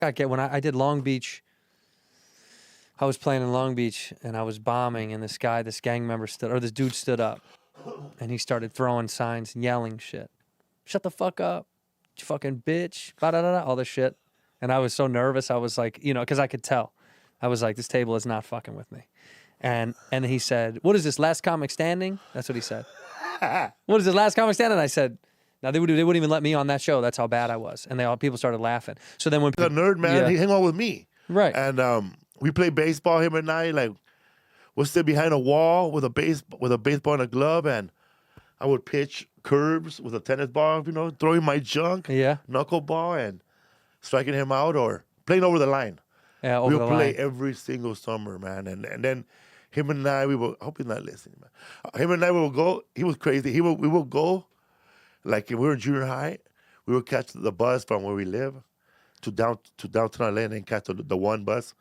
when I did Long Beach. I was playing in Long Beach and I was bombing, and this gang member this dude stood up, and he started throwing signs and yelling shit. Shut the fuck up, you fucking bitch, all this shit. And I was so nervous. I was like, because I could tell. I was like, this table is not fucking with me. And he said, what is this, last comic standing? That's what he said. What is this, last comic standing? I said, no, they wouldn't even let me on that show. That's how bad I was. And people started laughing. So then when the nerd, man, he hung out with me. Right. And we played baseball, him and I, like, we'll sit behind a wall with a baseball and a glove, and I would pitch curves with a tennis ball, throwing my junk, knuckleball, and striking him out or playing over the line. Yeah, over the line. We would play every single summer, man. And then him and I, I hope he's not listening, man. Him and I would go, he was crazy. We would go, like if we were in junior high, we would catch the bus from where we live to downtown LA and then catch the one bus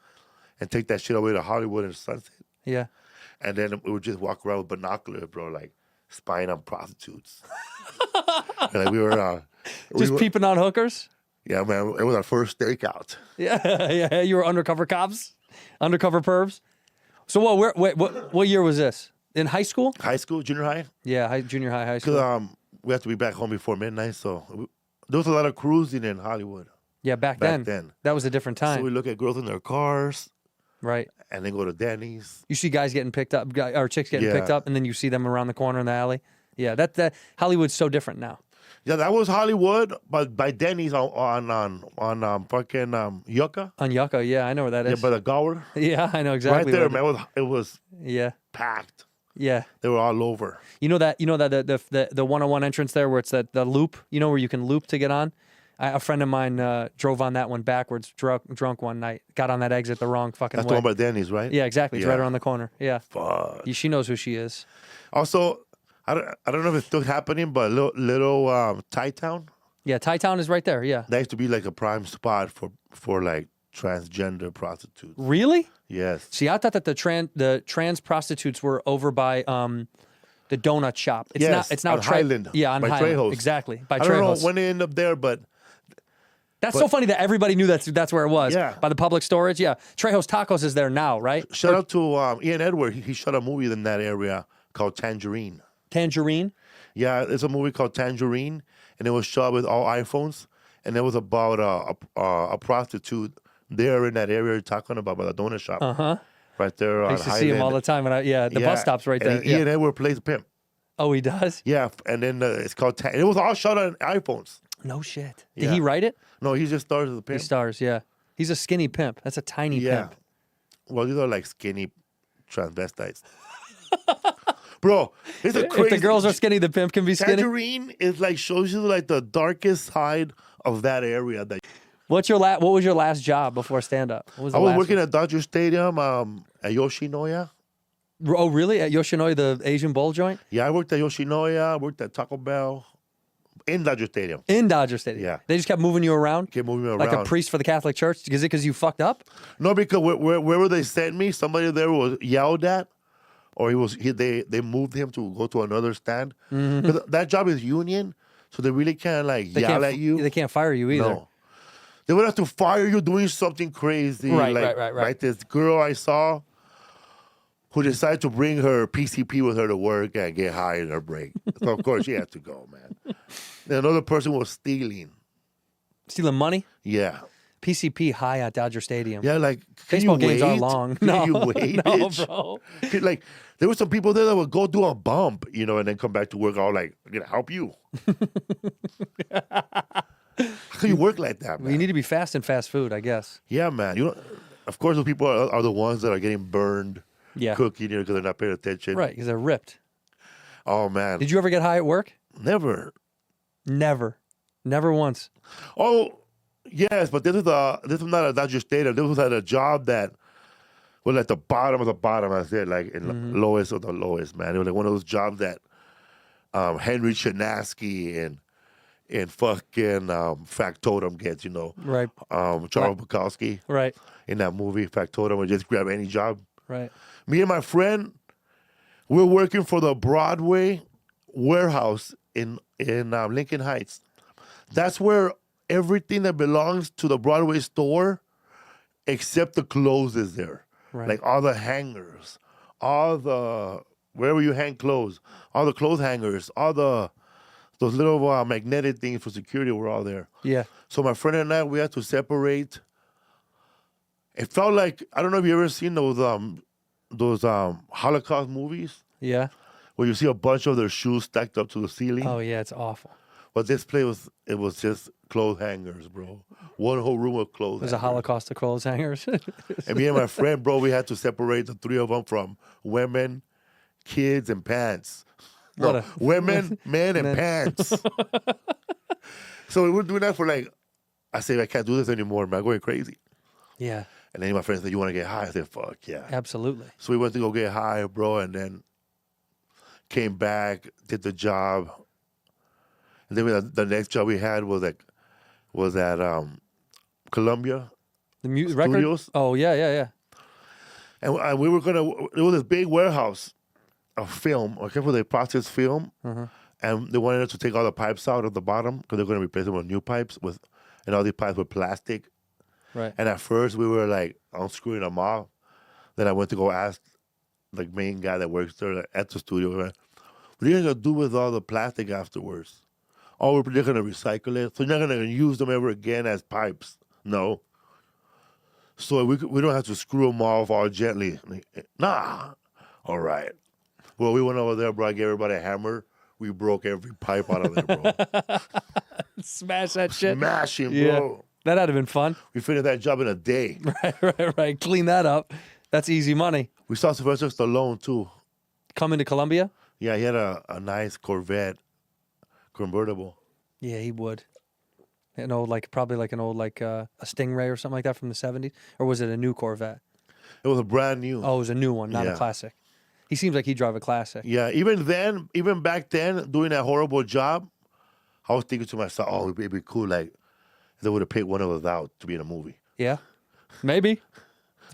and take that shit away to Hollywood and Sunset. Yeah. And then we would just walk around with binoculars, bro, like spying on prostitutes. Like we were peeping on hookers? Yeah, man, it was our first stakeout. Yeah. You were undercover cops, undercover pervs. So what year was this? In high school? High school, junior high. Yeah, junior high, high school. Because we had to be back home before midnight, so there was a lot of cruising in Hollywood. Yeah, back then. That was a different time. So we look at girls in their cars. Right. And then go to Denny's. You see guys getting picked up, or chicks getting picked up, and then you see them around the corner in the alley. Yeah, that Hollywood's so different now. Yeah, that was Hollywood, but by Denny's on fucking Yucca. On Yucca, yeah, I know where that is. Yeah, by the Gower. Yeah, I know exactly. Right there, man. It was packed. Yeah, they were all over. You know that the 101 entrance there, where it's the loop. Where you can loop to get on. A friend of mine drove on that one backwards, drunk one night. Got on that exit the wrong fucking way. That's the one by Denny's, right? Yeah, exactly. It's right around the corner. Yeah. Fuck. She knows who she is. Also, I don't know if it's still happening, but little Thai Town. Yeah, Thai Town is right there. Yeah. That used to be like a prime spot for like transgender prostitutes. Really? Yes. See, I thought that the trans prostitutes were over by the donut shop. It's now Highland. Yeah, on by Highland. Trejos. Exactly. By I Trejos. don't know when they end up there, but that's so funny that everybody knew that's where it was. Yeah. By the public storage. Yeah. Trejos Tacos is there now, right? Shout out to Ian Edward. He shot a movie in that area called Tangerine. Tangerine? Yeah, it's a movie called Tangerine, and it was shot with all iPhones, and it was about a prostitute there in that area you're talking about by the donut shop. Uh-huh. Right there on I used to see him all the time. The bus stop's right there. And Ian Edward plays a pimp. Oh, he does? Yeah, and then it's called it was all shot on iPhones. No shit. Did he write it? No, he just stars as a pimp. He stars, yeah. He's a skinny pimp. That's a tiny pimp. Well, these are like skinny transvestites. Bro, it's a crazy... If the girls are skinny, the pimp can be skinny? Tangerine is like, shows you like the darkest side of that area. What was your last job before stand-up? I was working at Dodger Stadium at Yoshinoya. Oh, really? At Yoshinoya, the Asian bowl joint? Yeah, I worked at Yoshinoya. I worked at Taco Bell. In Dodger Stadium. In Dodger Stadium? Yeah. They just kept moving you around? Kept moving me around. Like a priest for the Catholic Church? Is it because you fucked up? No, because wherever they sent me, somebody there was yelled at, or they moved him to go to another stand. Mm-hmm. That job is union, so they really can't yell at you. They can't fire you either. No. They would have to fire you doing something crazy. Right. Like this girl I saw who decided to bring her PCP with her to work and get high in her break. So, of course, she had to go, man. And another person was stealing. Stealing money? Yeah. PCP high at Dodger Stadium. Yeah, like, baseball games are long. Can you wait, no, bitch? bro. Like, there were some people there that would go do a bump, and then come back to work all like, I'm going to help you. How can you work like that, man? Well, you need to be fast in fast food, I guess. Yeah, man. Of course, those people are the ones that are getting burned. Yeah. Cooking, because they're not paying attention. Right, because they're ripped. Oh, man. Did you ever get high at work? Never. Never once. Oh, yes, but this was not a Dodger Stadium. This was at a job that was at the bottom of the bottom. I said, like in lowest of the lowest, man. It was like one of those jobs that Henry Chinaski and fucking Factotum gets, Right. Charles Bukowski. Right. In that movie, Factotum would just grab any job. Right. Me and my friend, we're working for the Broadway warehouse in Lincoln Heights. That's where everything that belongs to the Broadway store except the clothes is there. Right. Like all the hangers, all the wherever you hang clothes, all the clothes hangers, all those little magnetic things for security were all there. Yeah. So my friend and I, we had to separate. It felt like, I don't know if you ever seen those Holocaust movies Yeah. where you see a bunch of their shoes stacked up to the ceiling. Oh yeah, it's awful. But this place was just clothes hangers, bro. One whole room of clothes There's a hangers. Holocaust of clothes hangers. And me and my friend, bro, we had to separate the three of them from women, kids, and pants. What No, a- women, men, and pants. So we were doing that for like, I said, I can't do this anymore, man. I'm going crazy. Yeah, And then my friend said, you want to get high? I said, fuck yeah. absolutely. So we went to go get high, bro, and then came back, did the job. And then the next job we had was at Columbia The record. Studios. Oh yeah. And we were it was this big warehouse of film, okay, where they process film. Uh-huh. And they wanted us to take all the pipes out of the bottom because they're going to replace them with new pipes, and all these pipes were plastic. Right. And at first we were like unscrewing them off. Then I went to go ask the main guy that works there at the studio, what are you going to do with all the plastic afterwards? Oh, they're going to recycle it. So you're not going to use them ever again as pipes. No. So we don't have to screw them off all gently. Nah. All right. Well, we went over there, bro. I gave everybody a hammer. We broke every pipe out of there, bro. Smash that shit. Smashing, Yeah. bro. That'd have been fun. We finished that job in a day. Right. Clean that up. That's easy money. We saw Sylvester Stallone, too. Coming to Columbia? Yeah, he had a nice Corvette convertible. Yeah, he would. An old, probably like an old, a Stingray or something like that from the 70s? Or was it a new Corvette? It was a brand new. Oh, it was a new one, not a Yeah. classic. He seems like he'd drive a classic. Yeah, even back then, doing that horrible job, I was thinking to myself, oh, it'd be cool, like, if they would have picked one of us out to be in a movie. Yeah, maybe.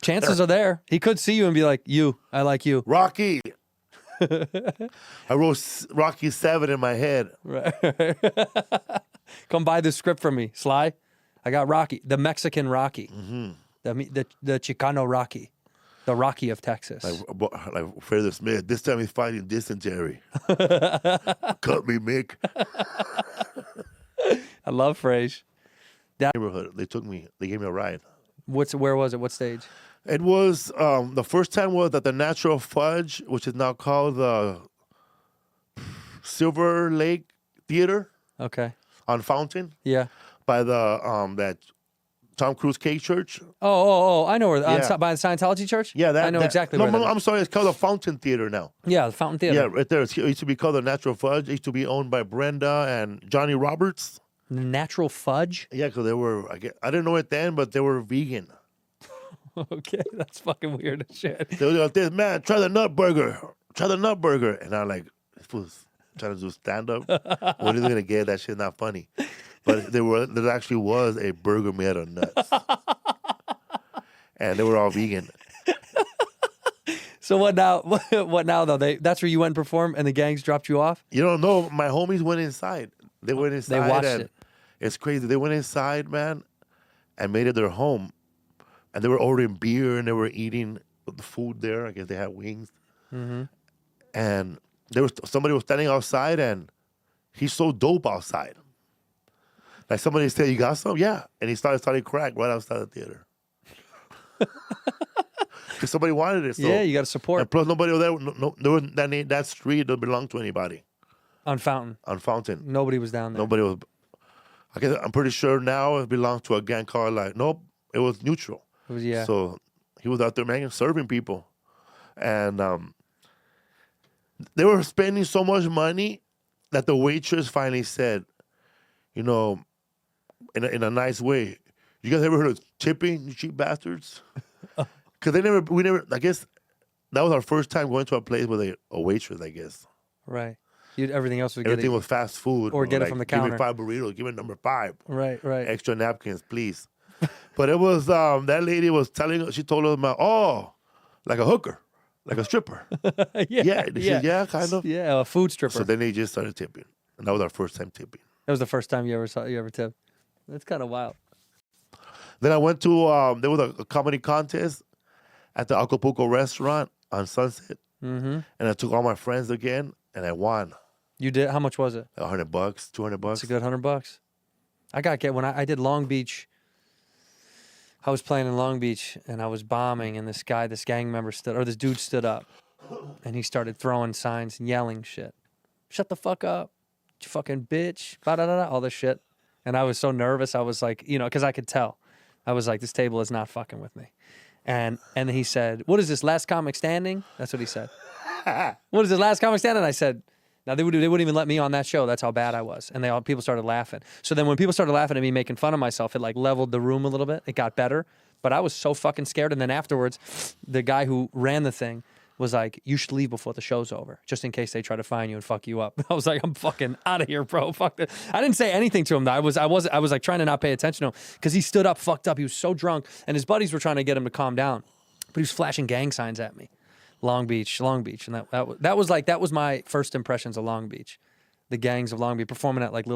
Chances are there. He could see you and be like, I like you. Rocky! I wrote Rocky 7 in my head. Right. Come buy this script from me, Sly. I got Rocky, the Mexican Rocky, the Chicano Rocky, the Rocky of Texas. Like Freddie Smith, this time he's fighting dysentery. Cut me, Mick. I love Frasier. Neighborhood, they gave me a ride. Where was it? What stage? It was, the first time was at the Natural Fudge, which is now called the Silver Lake Theater Okay. on Fountain Yeah. by the that Tom Cruise Cake Church. Oh, I know where. Yeah. By the Scientology church? Yeah, I know exactly no, where that is. I'm sorry, it's called the Fountain Theater now. Yeah, the Fountain Theater. Yeah, right there. It used to be called the Natural Fudge. It used to be owned by Brenda and Johnny Roberts. Natural Fudge? Yeah, because they were, I didn't know it then, but they were vegan. Okay, that's fucking weird as shit. They were like, this man, try the nut burger. Try the nut burger. And I'm like, this was trying to do stand up. What is he gonna get? That shit's not funny. But there actually was a burger made out of nuts. And they were all vegan. So what now? What now though? That's where you went and performed, and the gangs dropped you off. You don't know, my homies went inside. They went inside. They watched and it. It's crazy. They went inside, man, and made it their home. And they were ordering beer and they were eating the food there. I guess they had wings. Mm-hmm. And somebody was standing outside and he sold dope outside. Like somebody said, "You got some?" Yeah. And he started crack right outside the theater. Because somebody wanted it. So. Yeah, you got to support. And plus nobody was there. There was that street didn't belong to anybody. On Fountain. On Fountain. Nobody was down there. Nobody was. I guess I'm pretty sure now it belongs to a gang called nope, it was neutral. It was, yeah. So he was out there, man, serving people. And they were spending so much money that the waitress finally said, in a nice way, "You guys ever heard of tipping, you cheap bastards?" Because we never, I guess that was our first time going to a place with a waitress, I guess. Right. Everything else was Everything was fast food. Or get it from the counter. Give me 5 burritos, give me number 5. Right. Extra napkins, please. But it was, that lady was she told us like a hooker, like a stripper. Yeah, kind of. Yeah, a food stripper. So then they just started tipping. And that was our first time tipping. That was the first time you ever tipped. That's kind of wild. Then I went to there was a comedy contest at the Acapulco restaurant on Sunset, and I took all my friends again, and I won. You did? How much was it? $100, $200. It's a good $100. I got when I did Long Beach. I was playing in Long Beach and I was bombing, and this gang member this dude stood up, and he started throwing signs and yelling shit. Shut the fuck up, you fucking bitch, all this shit. And I was so nervous. I was like, because I could tell. I was like, this table is not fucking with me. And then he said, what is this, last comic standing? That's what he said. What is this, last comic standing? I said, now they wouldn't even let me on that show. That's how bad I was. And people started laughing. So then when people started laughing at me making fun of myself, it like leveled the room a little bit. It got better. But I was so fucking scared. And then afterwards, the guy who ran the thing was like, you should leave before the show's over, just in case they try to find you and fuck you up. I was like, I'm fucking out of here, bro. Fuck that. I didn't say anything to him though. I was like trying to not pay attention to him because he stood up, fucked up. He was so drunk, and his buddies were trying to get him to calm down, but he was flashing gang signs at me. Long Beach, and that was my first impressions of Long Beach, the gangs of Long Beach, performing at like little